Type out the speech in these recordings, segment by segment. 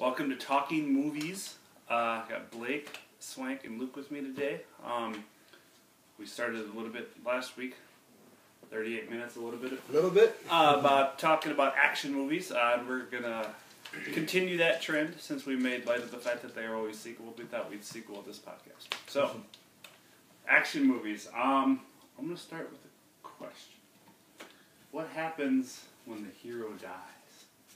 Welcome to Talking Movies. I got Blake, Swank, and Luke with me today. We started a little bit last week, 38 minutes, a little bit. About talking about action movies. We're going to continue that trend since we made light of the fact that they are always sequel. We thought we'd sequel this podcast. So, action movies. I'm going to start with a question. What happens when the hero dies?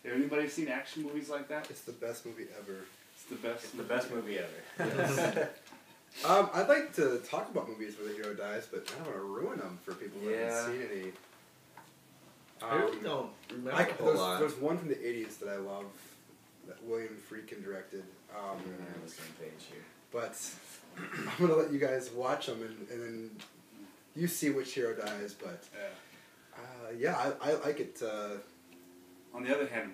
Have anybody seen action movies like that? It's the best movie ever. It's the best. It's the best movie ever. Yes. I'd like to talk about movies where the hero dies, but I don't want to ruin them for people who haven't seen any. I really don't remember a whole lot. There's one from the 80s that I love that William Friedkin directed. I'm on the same page here. But I'm going to let you guys watch them and then you see which hero dies. But I like it. On the other hand,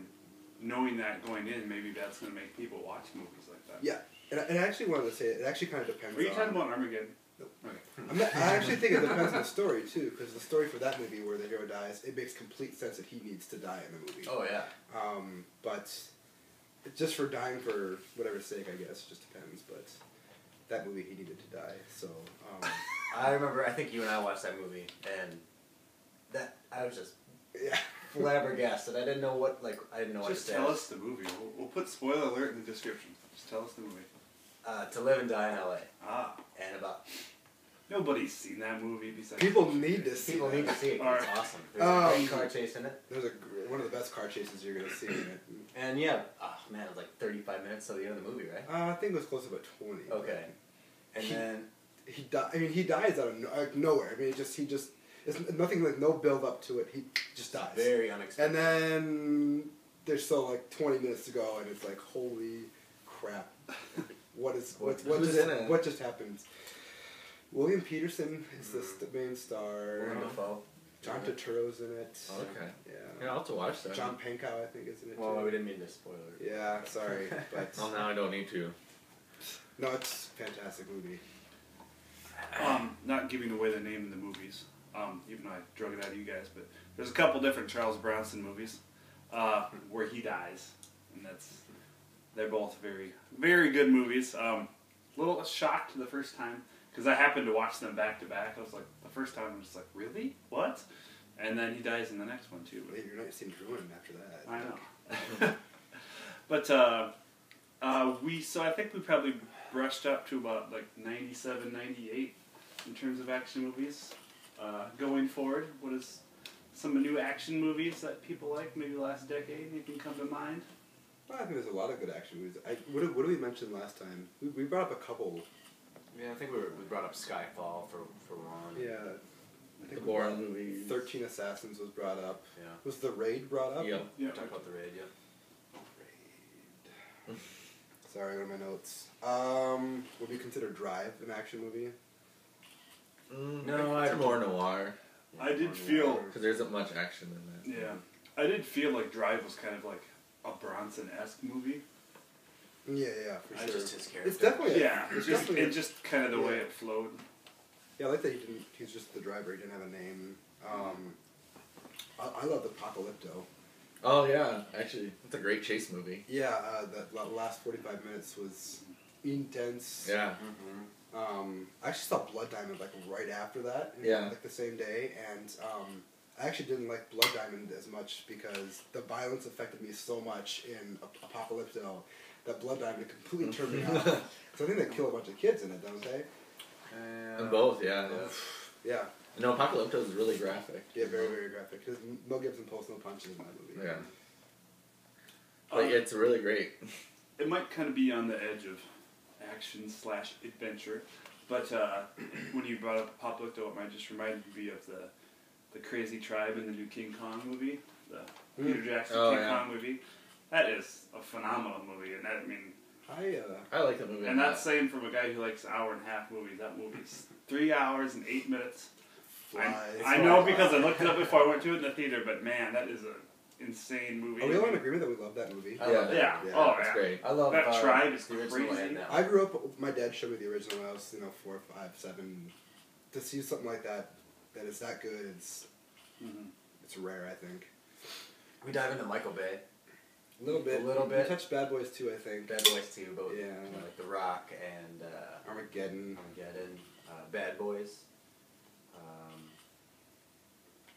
knowing that going in, maybe that's going to make people watch movies like that. Yeah, and I actually wanted to say it actually kind of depends. Were you talking about Armageddon? Nope. Okay. I actually think it depends on the story too, because the story for that movie where the hero dies, it makes complete sense that he needs to die in the movie. Oh yeah. But just for dying for whatever sake, I guess, just depends. But that movie, he needed to die. So I remember. I think you and I watched that movie, and that I was just yeah. flabbergasted. I didn't know what I didn't know what to say. Just tell us the movie. We'll put spoiler alert in the description. Just tell us the movie. To Live and Die in L.A. Ah. And about nobody's seen that movie besides People need to see. People that. need to see it. 'Cause All it's right. awesome. There's a great car chase in it. There's one of the best car chases you're gonna see in it. And yeah, oh man, it was like 35 minutes till the end of the movie, right? I think it was close to about 20. Okay. And then he dies out of nowhere. I mean, it's nothing, like no build up to it. He just dies. Very unexpected. And then there's still like 20 minutes to go, and it's like, holy crap! Who's What just happened? William Peterson is the main star. Willem Dafoe. John Turturro's in it. Okay. Yeah. I'll have to watch that. John Pankow, I think, is in it. Well, too. we didn't mean to spoil it. Yeah, sorry, but Well, now I don't need to. no, it's a fantastic movie. Not giving away the name of the movies, even though I drug it out of you guys, but there's a couple different Charles Bronson movies where he dies, and they're both very, very good movies. A little shocked the first time because I happened to watch them back to back. I was like, the first time I was like, really? What? And then he dies in the next one too. Wait, your night seemed ruined after that. I know. But so I think we probably brushed up to about like 97, 98 in terms of action movies. Going forward, what is some new action movies that people like, maybe last decade, you can come to mind? Well, I think there's a lot of good action movies. What did we mention last time? We brought up a couple. Yeah, I think we brought up Skyfall for one. Yeah. I think The Bourne movies. 13 Assassins was brought up. Yeah. Was The Raid brought up? Yep. Yeah. Talk about The Raid, yeah. Raid. Sorry, what are my notes? Would we consider Drive an action movie? No, it's more noir. I did feel... Because there isn't much action in that. Yeah. I did feel like Drive was kind of like a Bronson-esque movie. Yeah, for sure. Just his character. It's definitely It's just kind of the way it flowed. Yeah, I like that he's just the driver, he didn't have a name. I love Apocalypto. Oh, yeah. Actually, it's a great chase movie. Yeah, the last 45 minutes was intense. Yeah. I actually saw Blood Diamond like right after that. Yeah. Like the same day, and I actually didn't like Blood Diamond as much because the violence affected me so much in Apocalypto that Blood Diamond completely turned me off. So I think they kill a bunch of kids in it, don't they? And both, yeah. Yeah. No, Apocalypto is really graphic. Yeah, very, very graphic. Because Mel Gibson pulls no punches in that movie. Yeah. But it's really great. It might kind of be on the edge of action/adventure, but when you brought up Apocalypto, it might just remind me of the Crazy Tribe in the new King Kong movie, the Peter Jackson King Kong movie. That is a phenomenal movie, and that, I mean, I like that movie. and that's saying from a guy who likes hour-and-a-half movies. That movie's 3 hours and 8 minutes. I know because I looked it up before I went to it in the theater, but man, that is an insane movie. Are we all in agreement that we love that movie? Yeah. Oh, it's great. I love that Tribe is the original crazy. and now. I grew up, my dad showed me the original when I was, 4, 5, 7. To see something like that is that good, it's rare, I think. We dive into Michael Bay. A little bit. You touched Bad Boys 2, I think. Bad Boys 2, but yeah, like The Rock and Armageddon, Bad Boys.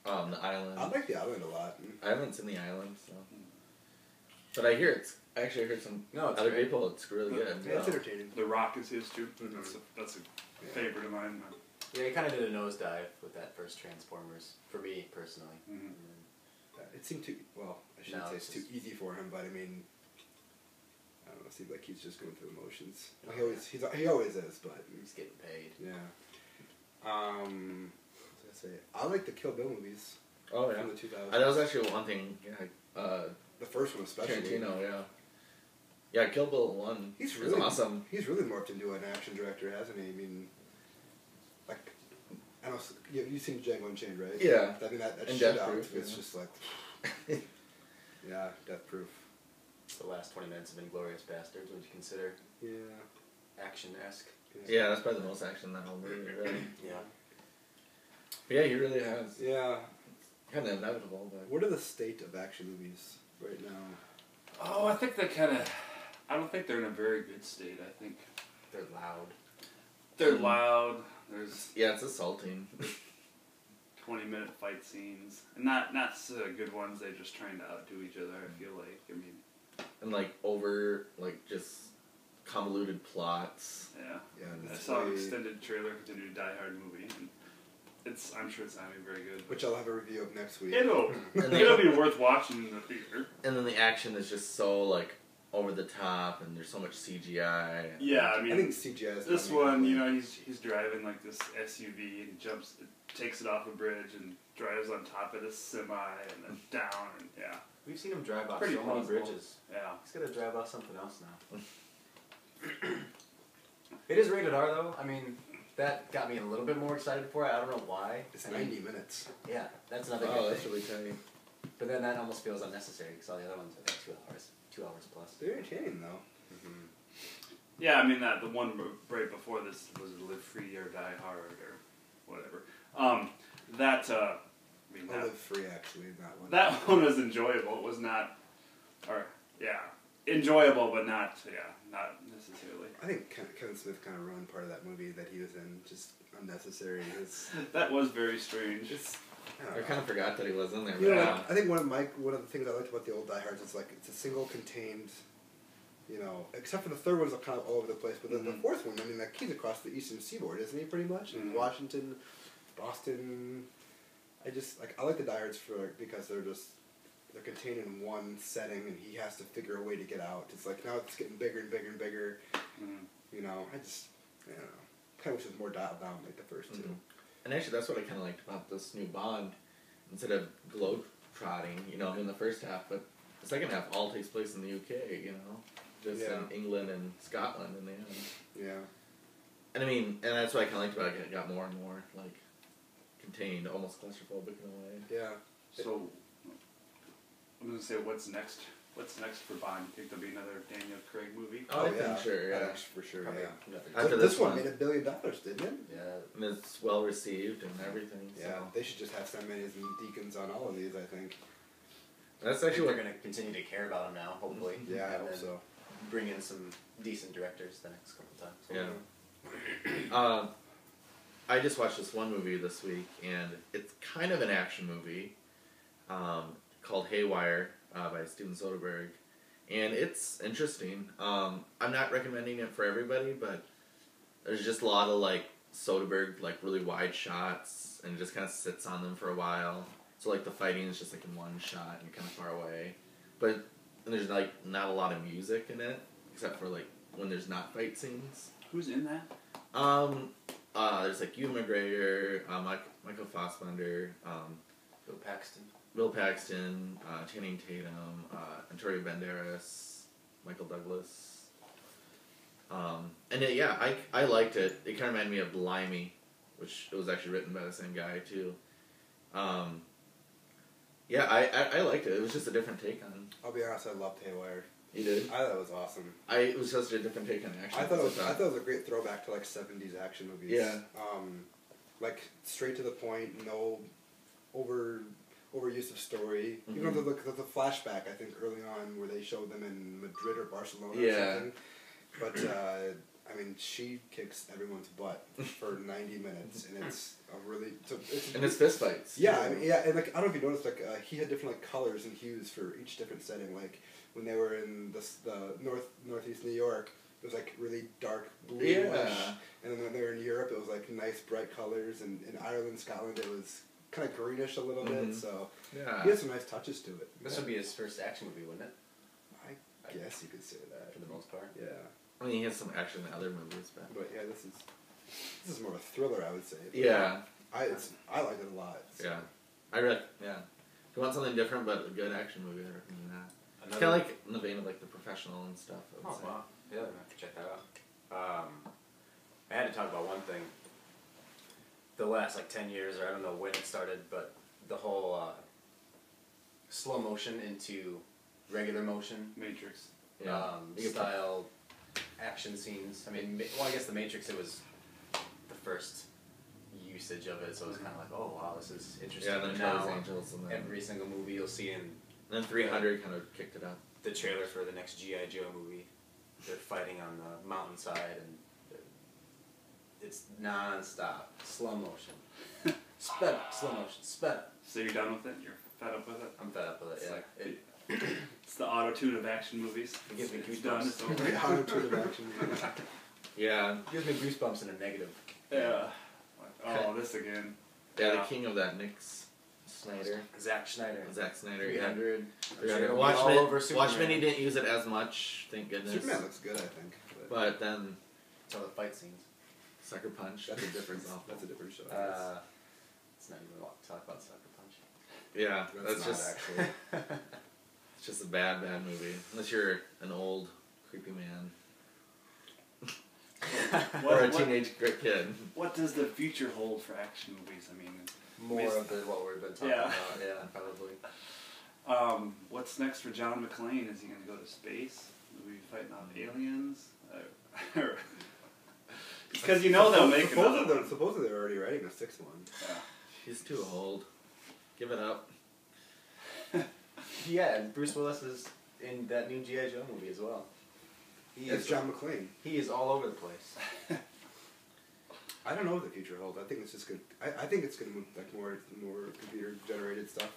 The Island. I like The Island a lot. I haven't seen The Island, so. But I hear I actually heard some other great. people. It's really good. Yeah, it's entertaining. The Rock is his too. Mm-hmm. That's a favorite of mine. Yeah, he kind of did a nosedive with that first Transformers, for me, personally. Mm-hmm. It seemed too, well, I shouldn't say it's too easy for him, but I mean, I don't know, it seems like he's just going through the motions. He always is, but. He's getting paid. Yeah. What was I say? I like the Kill Bill movies. Oh, yeah. From the 2000s. That was actually one thing, the first one especially. Tarantino, yeah. Yeah, Kill Bill 1 He's really awesome. He's really morphed into an action director, hasn't he? I mean, like, I don't know, you've seen Django Unchained, right? Yeah. I mean, that and shit Death out, Proof, it's just like, yeah, Death Proof. The last 20 minutes of Inglourious Bastards, would you consider action-esque? Yeah, that's probably the most action in that whole movie, really. Yeah. But yeah, he really has. Yeah. Kind of inevitable, but... What are the state of action movies right now? Oh, I think I don't think they're in a very good state. I think they're loud. They're loud. Yeah, it's assaulting. 20-minute fight scenes, and not good ones. They're just trying to outdo each other. I feel like. I mean, and just convoluted plots. Yeah. Yeah. I saw an extended trailer for the new Die Hard movie, and I'm sure it's not going to be very good. Which I'll have a review of next week. It'll be worth watching in the theater. And then the action is just so over the top, and there's so much CGI. Yeah, I mean, I think CGI is this one. You know, he's driving like this SUV and takes it off a bridge and drives on top of this semi and then down and yeah. We've seen him drive off Pretty so many bridges. Yeah. He's got to drive off something else now. It is rated R though. I mean, that got me a little bit more excited for it. I don't know why. It's 90 minutes. Yeah, that's another good thing. Oh, that's really tight. But then that almost feels unnecessary because all the other ones are like 2 hours plus. They're entertaining though. Mm-hmm. Yeah, I mean the one right before this was Live Free or Die Hard or whatever. Live Free actually, that one. That one was enjoyable. It was not, enjoyable, but not necessarily. I think Kevin Smith kind of ruined part of that movie that he was in, just unnecessary. That was very strange. I kind of forgot that he was in there. You know, I think one of the things I liked about the old Die Hards is it's a single contained, except for the third one's kind of all over the place, but then the fourth one, I mean, he's across the eastern seaboard, isn't he, pretty much? In Washington, Boston. I like the Die Hards because they're contained in one setting, and he has to figure a way to get out. It's like now it's getting bigger and bigger and bigger. I don't know. Kind of wish it was more dialed down like the first two. And actually, that's what I kind of liked about this new Bond. Instead of globe-trotting, in the first half, but the second half all takes place in the UK, just in England and Scotland in the end. Yeah. And I mean, and that's what I kind of liked about it. It got more and more, contained, almost claustrophobic in a way. Yeah. So, I'm going to say, what's next? What's next for Bond? You think there'll be another Daniel Craig movie? Oh, I think sure, yeah. For sure, probably, yeah. After this one made $1 billion, didn't it? Yeah. And it's well received and everything. Yeah, so. they should just have Sam Mendes and Deacons on all of these, I think. That's actually they're going to continue to care about him now, hopefully. Yeah, I hope so. Bring in some decent directors the next couple times. Yeah. I just watched this one movie this week, and it's kind of an action movie called Haywire by Steven Soderbergh. And it's interesting. I'm not recommending it for everybody, but there's just a lot of Soderbergh really wide shots, and it just kind of sits on them for a while. So the fighting is just in one shot and kind of far away, but there's not a lot of music in it except for when there's not fight scenes. Who's in that? There's Ewan McGregor, Michael Fassbender, Bill Bill Paxton, Channing Tatum, Antonio Banderas, Michael Douglas. I liked it. It kind of reminded me of Blimey, which was actually written by the same guy too. I liked it. It was just a different take on. I'll be honest, I loved Haywire. You did? I thought it was awesome. It was just a different take on action. I thought it was a great throwback to 70s action movies. Yeah. Straight to the point, no overuse of story. Mm-hmm. You know, there's a flashback, I think, early on where they showed them in Madrid or Barcelona Yeah. or something. But, I mean, she kicks everyone's butt for 90 minutes, and it's a really... And it's fist fights. Yeah, I mean, and like, I don't know if you noticed, like, he had different, like, colors and hues for each different setting. Like, when they were in the northeast New York, it was, like, really dark bluish. Yeah. And then when they were in Europe, it was, like, nice, bright colors. And in Ireland, Scotland, it was kind of greenish a little bit, so... Yeah. He had some nice touches to it. This would be his first action movie, wouldn't it? I guess you could say that. For the most part. Yeah. I mean, he has some action in other movies, but... But yeah, this is more of a thriller, I would say. But Yeah. I liked it a lot. So. Yeah. Yeah. If you want something different but a good action movie, I recommend that. It's Another- kind of like in the vein of like The Professional and stuff. I would say. wow. Yeah, I'm gonna have to check that out. I had to talk about one thing. The last, 10 years, or I don't know when it started, but the whole slow motion into regular motion Matrix. Yeah. style action scenes. I mean, I guess The Matrix, it was the first usage of it, so it was kind of like, oh wow, this is interesting. Yeah, and then now, Charlie's Angels and then... every single movie you'll see in And then 300 kind of kicked it up. the trailer for the next G.I. Joe movie, they're fighting on the mountainside, and it's non-stop, slow motion. Sped up, slow motion, sped up. So you're done with it? You're fed up with it? I'm fed up with it, It's yeah. like- It's the auto-tune of action movies. It gives me It's goosebumps. done, it's over. Very counterintuitive action. Yeah. It gives me goosebumps in a negative. Yeah. Like, oh, this again. Yeah, the king of that, Nick Snyder. Zack Schneider. Zack Snyder, 300. yeah. I'm sure it'll be Watchmen, all over Superman. Watchmen, he didn't use it as much, thank goodness. Superman looks good, I think. But then It's all the fight scenes. Sucker Punch. That's a different That's a different show. It's not even talk about Sucker Punch. Yeah, that's not just actually. it's just a bad movie. Unless you're an old creepy man or a teenage great kid. What does the future hold for action movies? I mean, More of what we've been talking Yeah. about. Yeah, probably. What's next for John McClane? Is he going to go to space? Will he be fighting off aliens? Because they'll make another one. Supposedly they're already writing a sixth one. Yeah. He's too old. Give it up. Yeah, and Bruce Willis is in that new G.I. Joe movie as well. It's John McClane. He is all over the place. I don't know what the future holds. I think it's just good. I think it's going to move like more computer generated stuff.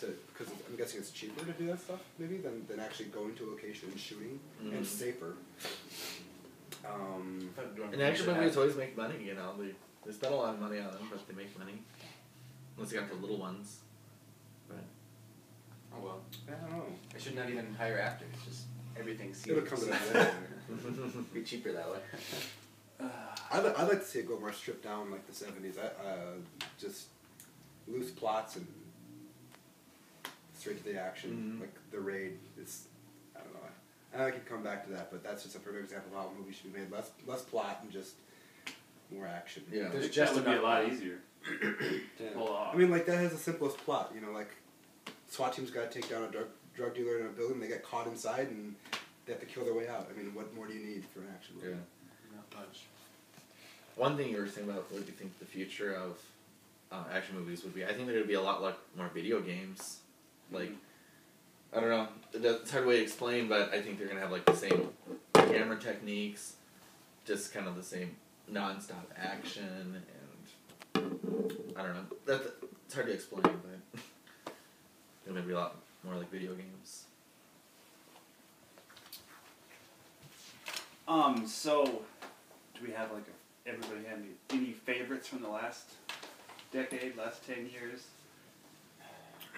Because I'm guessing it's cheaper to do that stuff maybe than actually going to a location and shooting, and safer. And action movies always make money. They spend a lot of money on them, but they make money. Unless you got the little ones. But Oh well. I don't know. I should not even hire actors. Just everything seems It'll come to that. be cheaper that way. I'd like to see it go more stripped down like the 70s. Just loose plots and straight to the action. Like The Raid. I don't know. And I could come back to that, but that's just a perfect example of how a movie should be made. Less plot and just more action. Yeah. There's That just would be a enough lot plot. easier to pull off. I mean, like, that has the simplest plot. Like, SWAT team's got to take down a drug dealer in a building, they get caught inside, and they have to kill their way out. I mean, what more do you need for an action movie? Yeah. Not much. One thing you were saying about what do you think the future of action movies would be, I think there would be a lot more video games. Like, I don't know, it's a hard way to explain, but I think they're going to have like the same camera techniques, just kind of the same non-stop action, and I don't know, it's hard to explain, but there may be a lot more like video games. So, do we have everybody have any favorites from the last decade, last 10 years?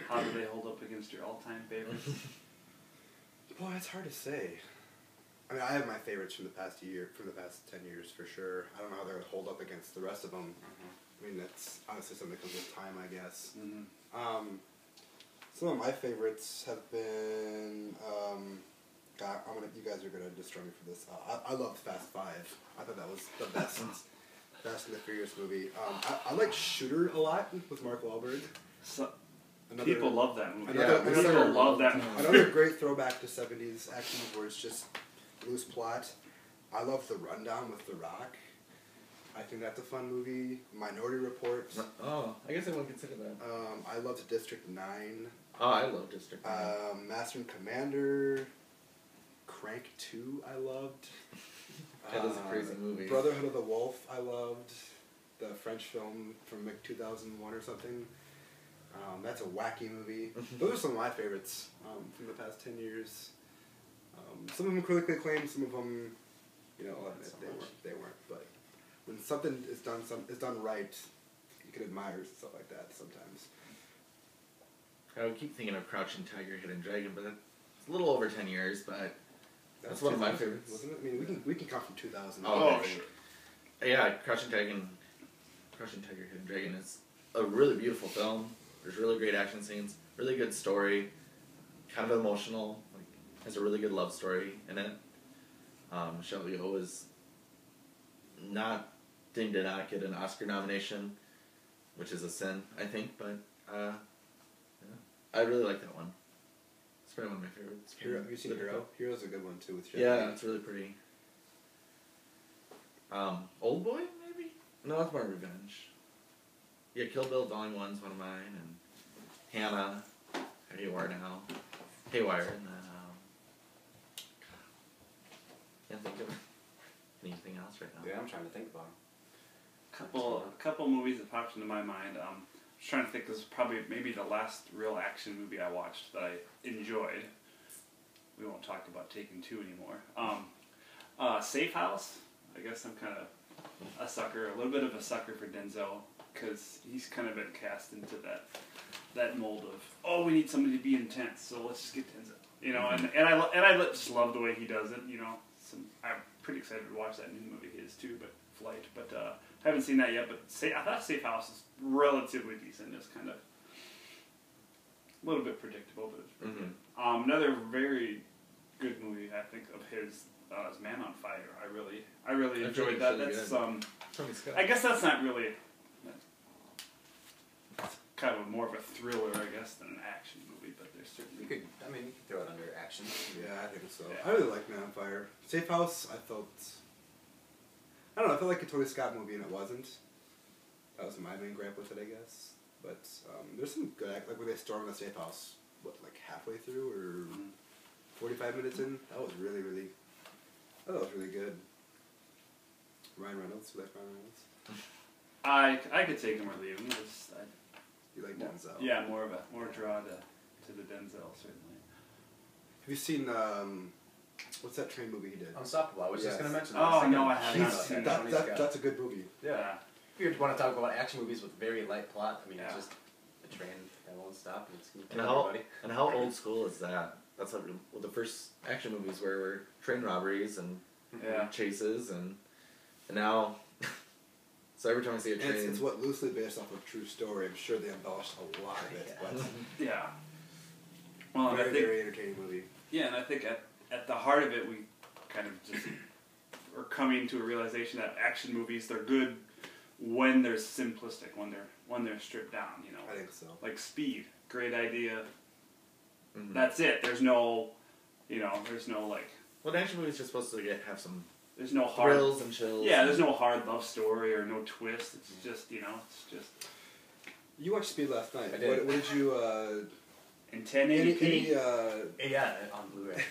How do they hold up against your all-time favorites? Boy, it's hard to say. I mean, I have my favorites from the past 10 years for sure. I don't know how they would hold up against the rest of them. I mean, that's honestly something that comes with time, I guess. Some of my favorites have been. You guys are gonna destroy me for this. I loved Fast 5. I thought that was the best Fast and the Furious movie. I liked Shooter a lot with Mark Wahlberg. People love that movie. People love that movie. Another great throwback to 70s action where it's just loose plot. I love The Rundown with The Rock. I think that's a fun movie. Minority Report. Oh, I guess I wouldn't consider that. I loved District 9. Oh, I love District 9. Master and Commander. Crank 2 I loved. That is a crazy movie. Brotherhood of the Wolf I loved. The French film from like 2001 or something. That's a wacky movie. Those are some of my favorites from the past 10 years. Some of them critically acclaimed, some of them, you know, they weren't. But when something is done right, you can admire stuff like that sometimes. I would keep thinking of Crouching Tiger, Hidden Dragon, but it's a little over 10 years, but that's one of my favorites. Wasn't it? I mean, we can come from 2000. Oh, yeah, Crouching Tiger, Hidden Dragon is a really beautiful film. There's really great action scenes, really good story, kind of emotional. Like, has a really good love story in it. Michelle Yeoh did not get an Oscar nomination, which is a sin, I think. But yeah, I really like that one. It's probably one of my favorites. Hero, have you seen Hero? Hero's a good one too. With yeah, it's really pretty. Old Boy, maybe? No, it's more revenge. Yeah, Kill Bill Volume 1's one of mine, and Hannah, Haywire now. Haywire, and then, can't think of anything else right now. Yeah, I'm trying to think about A couple movies that popped into my mind. I was trying to think, this is probably maybe the last real action movie I watched that I enjoyed. We won't talk about Taken 2 anymore. Safe House. I guess I'm kind of a little bit of a sucker for Denzel, because he's kind of been cast into that mold of, oh, we need somebody to be intense, so let's just get Denzel. You know, and I just love the way he does it. You know, I'm pretty excited to watch that new movie of his too, but Flight. But I haven't seen that yet. But I thought Safe House is relatively decent. It's kind of a little bit predictable, but it's pretty good. Another very good movie I think of his is Man on Fire. I really enjoyed that. Really that's good. I guess that's not really. It's kind of more of a thriller, I guess, than an action movie, but there's certainly. You could throw it under action. Yeah, I think so. Yeah. I really like Man on Fire. Safe House, I felt like a Tony Scott movie, and it wasn't. That was my main gripe with it, I guess. But there's some good act, like when they stormed the safe house, like halfway through or 45 minutes in. That was really good. Ryan Reynolds, you like Ryan Reynolds? I could take him or leave him. You like Denzel? Yeah, more draw to the Denzel, certainly. Have you seen what's that train movie he did? Unstoppable. I was just going to mention that. Oh no, I haven't seen that. That's a good movie. Yeah. If you want to talk about action movies with very light plot, I mean, it's just a train that won't stop and it's going to kill everybody. And how old school is that? That's what the first action movies were train robberies and chases, and now. So every time I see a train, it's what loosely based off of a true story. I'm sure they embellished a lot of it, but yeah. Well, very entertaining movie. Yeah, and I think at the heart of it, we kind of just are coming to a realization that action movies, they're good when they're simplistic, when they're stripped down. You know, I think so. Like Speed, great idea. That's it. There's no like. Well, an action movie is just supposed to have some. There's no hard thrills and chills. Yeah, there's no hard love story or no twist. It's just it's just. You watched Speed last night. I did. What did you? In 1080p. Yeah, on Blu-ray.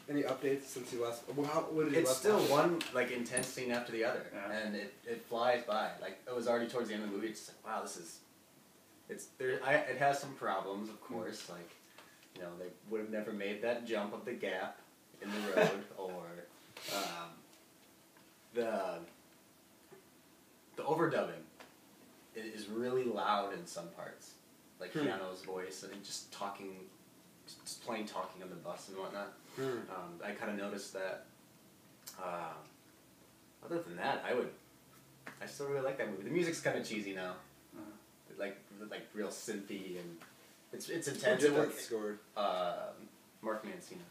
Any updates since you last? When did you It's last still watch? one like intense scene after the other, and it flies by. Like it was already towards the end of the movie. It's just like, wow, this is. It has some problems, of course. Like, they would have never made that jump of the gap in the road, or the overdubbing is really loud in some parts, like Keanu's voice and just plain talking on the bus and whatnot. I kind of noticed that. Other than that, I still really like that movie. The music's kind of cheesy now, like real synthy, and it's intense. Who did that scored? Mark Mancina,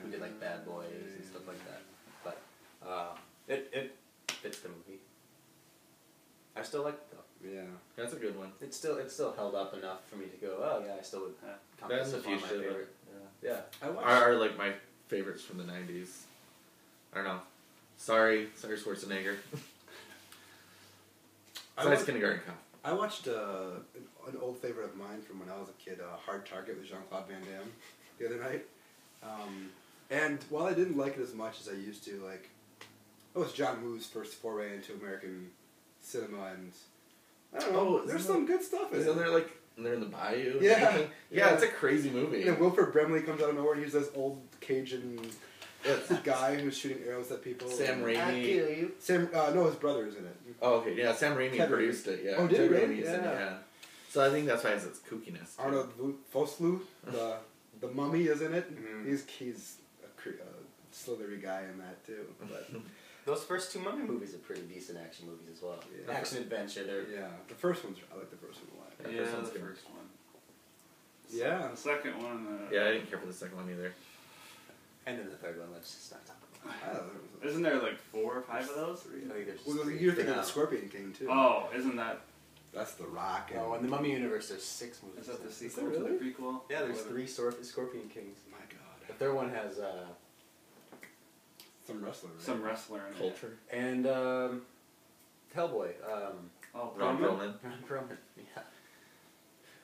who did like Bad Boys and stuff like that. But it fits the movie. I still like it though. Yeah, that's a good one. It's still held up enough for me to go, oh yeah, I still would count That's this a as one few of my favorite. Yeah. Are like my favorites from the 90s. I don't know. Sorry Schwarzenegger. Besides Kindergarten Cop. I watched an old favorite of mine from when I was a kid, Hard Target with Jean-Claude Van Damme, the other night. And while I didn't like it as much as I used to, like, it was John Woo's first foray into American cinema, and I don't know, there's some good stuff in it. Isn't there, like, they're in the bayou? Yeah. Yeah, it's a crazy movie. And Wilford Brimley comes out of nowhere, and he's this old Cajun guy who's shooting arrows at people. Sam and Raimi. No, his brother's in it. Oh, okay, yeah, Sam Raimi Kevin. produced it, yeah. Oh, did he Ted really? Raimi's in it, Yeah. yeah. So I think that's why it's kookiness. Arnold Vosloo, the mummy, is in it. Mm-hmm. He's a slithery guy in that too. But Those first two Mummy movies are pretty decent action movies as well. Yeah. Action adventure. yeah, the first one's I like the first one a lot. That Yeah, first one's the good. first one. Yeah. The second one. Yeah, I didn't care for the second one either. And then the third one. Let's just not talk about. I don't know. Isn't there like 4 or 5 of those? I think there's Well, three you're for thinking of now. the Scorpion King too. Oh, isn't that? That's The Rock. And, Oh, in the Mummy universe, there's 6 movies. Is that the Is sequel there to the really? prequel? Yeah, there's Whatever. 3 Scorpion Kings. My God. The third one has Some wrestler. Right? Some wrestler in it. Culture. and Hellboy. Oh, Ron Perlman? Perlman. Ron Perlman. Yeah.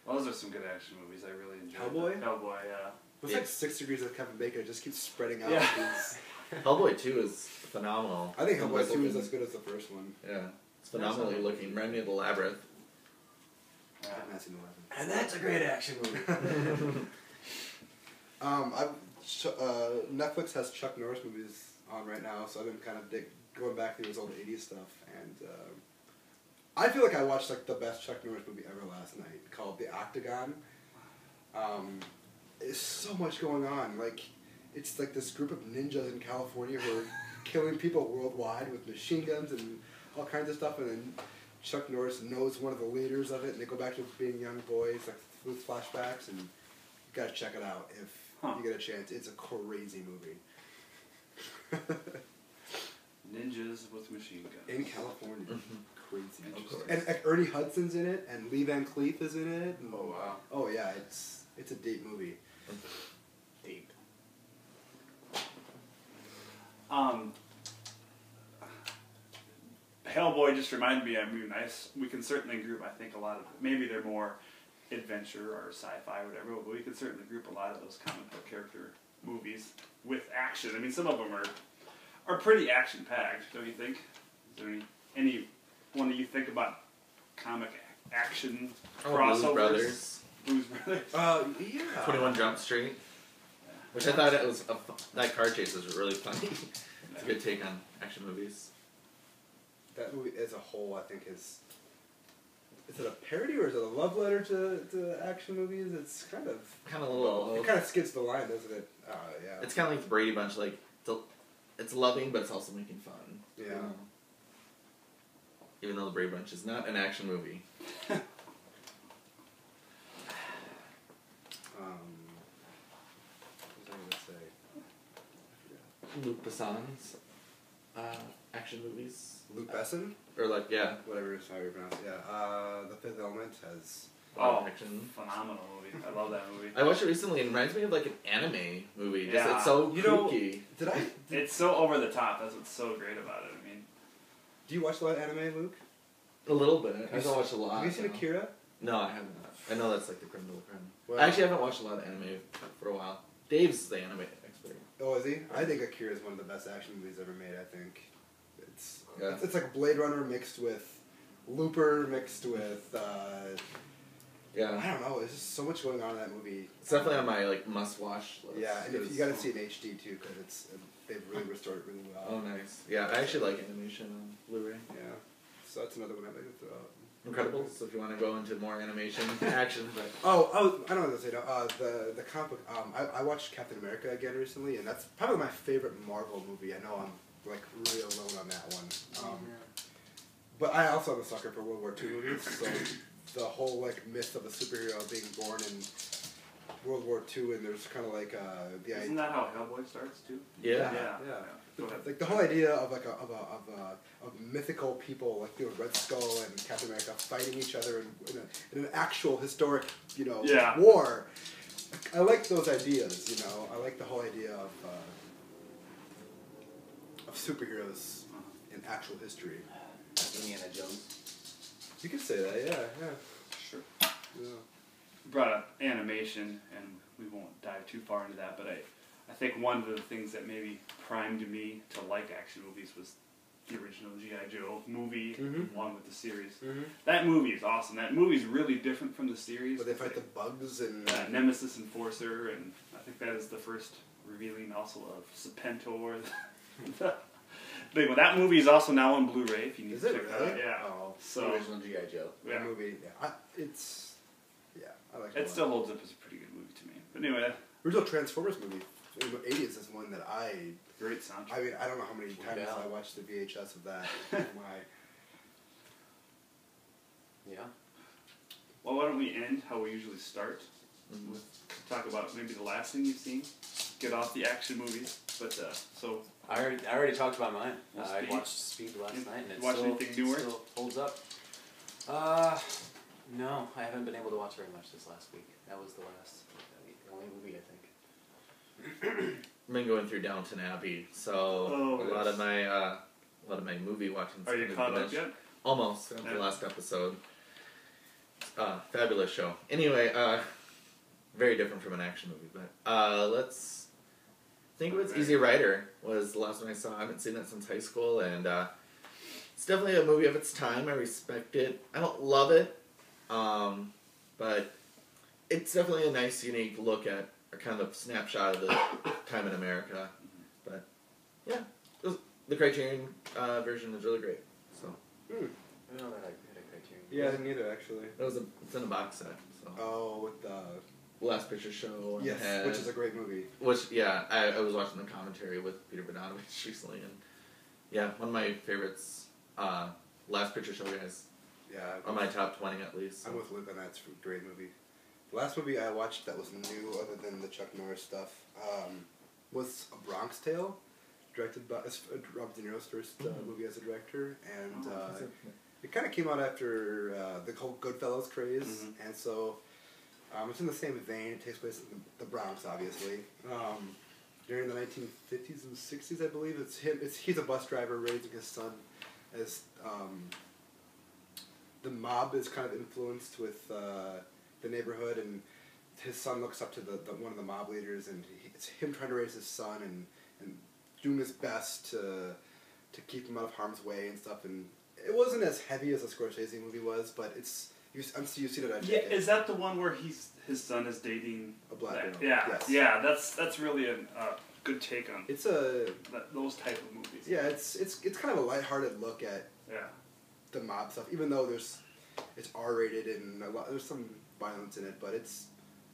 Well, those are some good action movies. I really enjoyed. Hellboy? Hellboy, yeah. It's like 6 degrees of Kevin Bacon. It just keeps spreading out. Yeah. These- Hellboy 2 is phenomenal. I think From Hellboy 2 is looking- as good as the first one. Yeah, it's phenomenally looking. Remy of the Labyrinth. I have not seen 11. And that's a great action movie. Netflix has Chuck Norris movies on right now, so I've been kind of going back through his old 80s stuff, and I feel like I watched like the best Chuck Norris movie ever last night, called The Octagon. There's so much going on. Like, it's like this group of ninjas in California who are killing people worldwide with machine guns and all kinds of stuff, and then Chuck Norris knows one of the leaders of it, and they go back to being young boys, like with flashbacks, and you gotta check it out if you get a chance. It's a crazy movie. Ninjas with machine guns. In California. Crazy. Interesting. And Ernie Hudson's in it, and Lee Van Cleef is in it. And, Oh, wow. Oh yeah, it's a deep movie. Deep. Hellboy just reminded me. I mean, we can certainly group. I think a lot of maybe they're more adventure or sci-fi or whatever, but we could certainly group a lot of those comic book character movies with action. I mean, some of them are pretty action packed, don't you think? Is there any one that you think about comic action crossovers? Blues Brothers. Blues Brothers. Yeah. 21 Jump Street. Which I thought it was that car chase was really funny. It's a good take on action movies. That movie as a whole, I think, is it a parody or is it a love letter to action movies? It's kind of Kind of a little. it kind of skips the line, doesn't it? Yeah. It's kind of like the Brady Bunch. Like it's loving, but it's also making fun. Yeah. You know? Even though the Brady Bunch is not an action movie. What was I gonna say? I forgot. Luc Besson's action movies. Luke Besson, Or like, yeah. whatever is how you pronounce it. Yeah. The Fifth Element has. Oh, action. phenomenal movie. I love that movie. I watched it recently and it reminds me of like an anime movie. Just, Yeah. it's so You know- kooky. Did I? It's so over the top. That's what's so great about it. I mean, Do you watch a lot of anime, Luke? A little bit. I you don't watch a lot. Have you seen though. Akira? No, I haven't. I know that's like the creme de la creme. Well- I actually haven't watched a lot of anime for a while. Dave's the anime expert. Oh, is he? I think Akira is one of the best action movies ever made. I think Yeah. it's like Blade Runner mixed with Looper mixed with Yeah. I don't know. There's just so much going on in that movie. It's definitely on my like must-watch list. Yeah, and if It's- you got to see it in HD too, because they've really restored it really well. Oh, nice. Yeah, I actually like animation on Blu-ray. Yeah, so that's another one I'd like to throw out. Incredibles, if you want to go into more animation action. But Oh, I don't know what to say. No, the comic book. I watched Captain America again recently, and that's probably my favorite Marvel movie. I know I'm like really alone on that one. But I also am a sucker for World War II movies, so the whole like myth of a superhero being born in World War II, and there's kind of like the isn't that how Hellboy starts too? yeah. Yeah. Go ahead. like the whole idea of like of mythical people like Red Skull and Captain America fighting each other in an actual historic Yeah. war. I like those ideas. I like the whole idea of superheroes in actual history. Indiana Jones. You could say that, yeah. Sure. Yeah. Brought up animation, and we won't dive too far into that, but I think one of the things that maybe primed me to like action movies was the original G.I. Joe movie, along with the series. That movie is awesome. That movie's really different from the series. Where they fight the bugs and... Nemesis Enforcer, and I think that is the first revealing also of Serpentor. Big one. That movie is also now on Blu-ray, if you need to check it out. Yeah. Oh, so, the original G.I. Joe. Yeah. The movie, yeah. I like it. It still holds up as a pretty good movie to me. But anyway. Original Transformers movie in the 80s is one that Great soundtrack. I mean, I don't know how many times I watched the VHS of that. Yeah. Well, why don't we end how we usually start? With talk about maybe the last thing you've seen. Get off the action movies. But, so... I already talked about mine. Well, I watched Speed last night, and anything newer? Still holds up. No, I haven't been able to watch very much this last week. That was the only movie, I think. I've been going through Downton Abbey, so a lot of my movie watching. Are you caught up yet? Almost. The last episode. Fabulous show. Anyway, very different from an action movie, but let's think of it's Easy Rider was the last one I saw. I haven't seen it since high school, and it's definitely a movie of its time. I respect it. I don't love it, but it's definitely a nice, unique look at a kind of snapshot of the time in America. But yeah, the Criterion version is really great. So. I don't know that I had a Criterion. Yeah, I didn't either, actually. It's in a box set. So. Oh, with the... Last Picture Show. Yes, which is a great movie. Which, yeah, I was watching the commentary with Peter Bogdanovich recently, and yeah, one of my favorites, Last Picture Show guys. Yeah. On my top 20 at least. So. I'm with Luke on that. It's a great movie. The last movie I watched that was new, other than the Chuck Norris stuff, was A Bronx Tale, directed by Robert De Niro's first movie as a director, and it kind of came out after the whole Goodfellas craze, and so... it's in the same vein. It takes place in the Bronx, obviously. During the 1950s and 60s, I believe. He's a bus driver raising his son as the mob is kind of influenced with the neighborhood, and his son looks up to one of the mob leaders, and it's him trying to raise his son and doing his best to keep him out of harm's way and stuff. And it wasn't as heavy as a Scorsese movie was, but it's... You've seen it on Yeah, is that the one where his son is dating a black girl? Yeah, yes. Yeah. That's really a good take on. It's those type of movies. Yeah, it's kind of a lighthearted look at the mob stuff, even though it's R-rated and there's some violence in it, but it's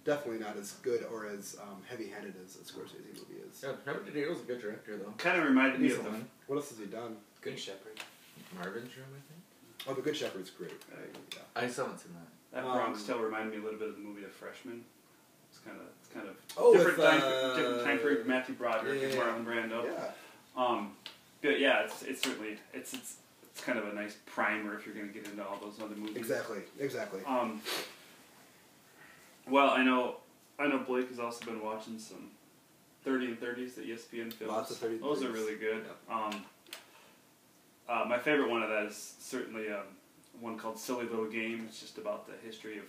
definitely not as good or as heavy-handed as a Scorsese movie is. Yeah, Robert De Niro's a good director though. Kind of reminded me of the... What else has he done? Good Shepherd. Marvin's Room, I think. Oh, The Good Shepherd's great. I still haven't seen that. That Bronx Tale reminded me a little bit of the movie The Freshman. It's kind of different time period. Matthew Broderick and Marlon Brando. Yeah. But yeah, it's certainly it's kind of a nice primer if you're going to get into all those other movies. Exactly. Well, I know Blake has also been watching some 30 and 30s, the ESPN films. Lots of 30 and 30s. Those are really good. My favorite one of that is certainly one called Silly Little Game. It's just about the history of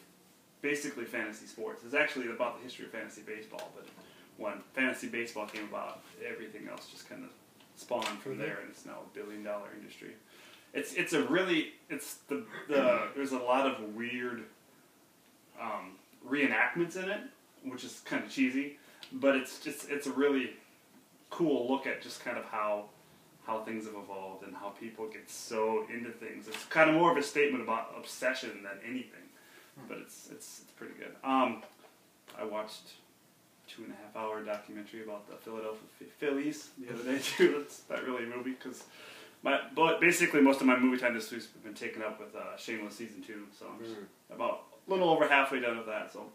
basically fantasy sports. It's actually about the history of fantasy baseball, but when fantasy baseball came about, everything else just kind of spawned from there, and it's now a billion-dollar industry. There's a lot of weird reenactments in it, which is kind of cheesy, but it's a really cool look at just kind of how things have evolved and how people get so into things. It's kind of more of a statement about obsession than anything, but it's pretty good. I watched a 2.5-hour documentary about the Philadelphia Phillies the other day too. It's not really a movie because basically most of my movie time this week's been taken up with Shameless season 2, so I'm just about a little over halfway done with that. So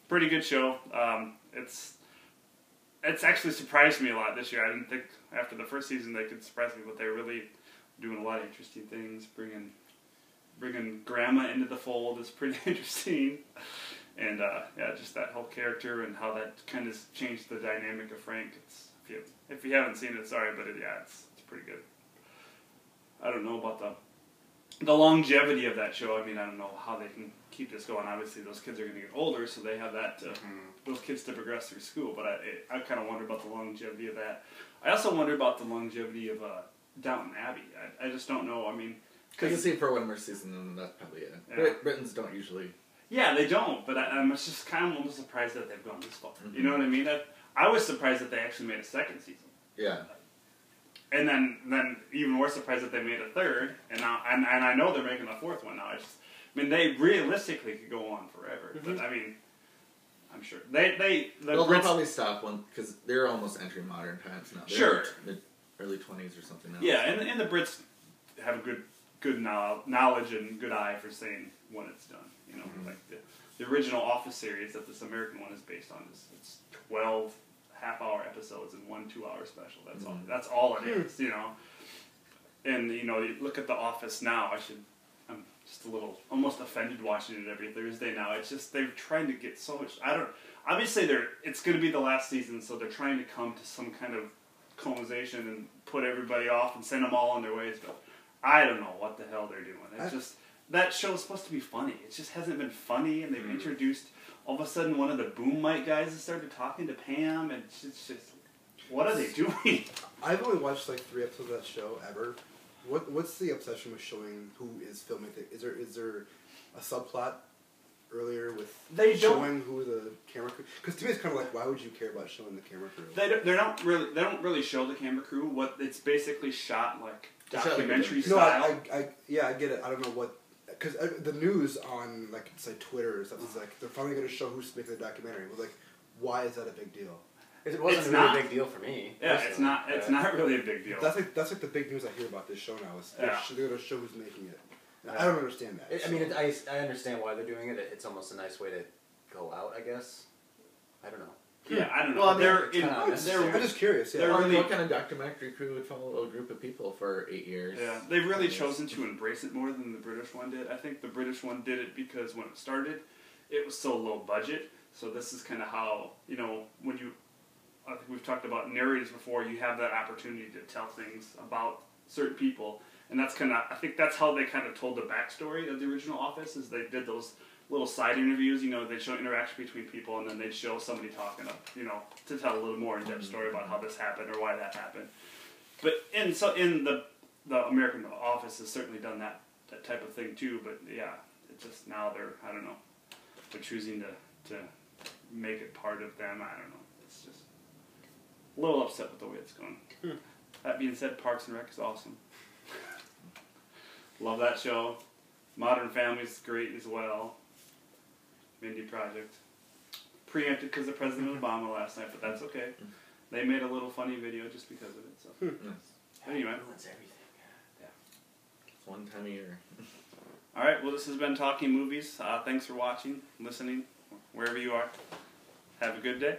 pretty good show. It's actually surprised me a lot this year. I didn't think after the first season they could surprise me, but they're really doing a lot of interesting things. Bringing Grandma into the fold is pretty interesting, and just that whole character and how that kind of changed the dynamic of Frank. If you haven't seen it, sorry, but it's pretty good. I don't know about the longevity of that show. I mean, I don't know how they can keep this going. Obviously, those kids are going to get older, so they have that those kids to progress through school. But I kind of wonder about the longevity of that. I also wonder about the longevity of Downton Abbey. I just don't know. I mean, I can see it for one more season, and that's probably it. Yeah. Britons don't usually. Yeah, they don't. But I'm just kind of almost surprised that they've gone this far. You know what I mean? I was surprised that they actually made a second season. Yeah. And then even more surprised that they made a third, and now and I know they're making a fourth one now. I mean, they realistically could go on forever, but I mean, I'm sure they'll probably stop one because they're almost entering modern times now. They're in the early 20s or something now. Yeah, and the Brits have a good knowledge and good eye for saying when it's done. You know, like the original Office series that this American one is based on is 12 half-hour episodes and 1 2-hour special. That's all. That's all it is. You know, and you know, you look at The Office now. I'm just a little almost offended watching it every Thursday now. It's just they're trying to get so much. Obviously it's going to be the last season, so they're trying to come to some kind of conversation and put everybody off and send them all on their ways. But I don't know what the hell they're doing. It's just that show's supposed to be funny. It just hasn't been funny, and they've introduced. All of a sudden, one of the boom mic guys has started talking to Pam, and it's just, what are they doing? I've only watched like 3 episodes of that show ever. What's the obsession with showing who is filming it? Is there a subplot earlier with showing who the camera crew? Because to me, it's kind of like, why would you care about showing the camera crew? They don't really show the camera crew. It's basically shot like documentary style. No, I get it. I don't know what. Because the news on, like, say Twitter or stuff is like, they're finally going to show who's making the documentary. But, like, why is that a big deal? It wasn't really a big deal for me. Yeah, it's not. It's not really a big deal. That's like the big news I hear about this show now. Is they're going to show who's making it. I don't understand that. I mean, I understand why they're doing it. It's almost a nice way to go out, I guess. I don't know. Yeah, I don't know. Well, I'm just curious. Yeah. What kind of documentary crew would follow a group of people for 8 years? Yeah, they've really chosen to embrace it more than the British one did. I think the British one did it because when it started, it was so low budget. So this is kind of how, you know, I think we've talked about narrators before, you have that opportunity to tell things about certain people. And that's I think that's how they kind of told the backstory of the original Office, is they did those little side interviews, you know, they'd show interaction between people, and then they'd show somebody talking, you know, to tell a little more in-depth story about how this happened or why that happened. But in the American Office has certainly done that type of thing too. But yeah, it's just now they're choosing to make it part of them. I don't know. It's just a little upset with the way it's going. That being said, Parks and Rec is awesome. Love that show. Modern Family's great as well. Mindy Project. Preempted because of President Obama last night, but that's okay. They made a little funny video just because of it. So anyway, everyone's everything. Yeah, it's one time a year. All right. Well, this has been Talking Movies. Thanks for watching, listening, wherever you are. Have a good day.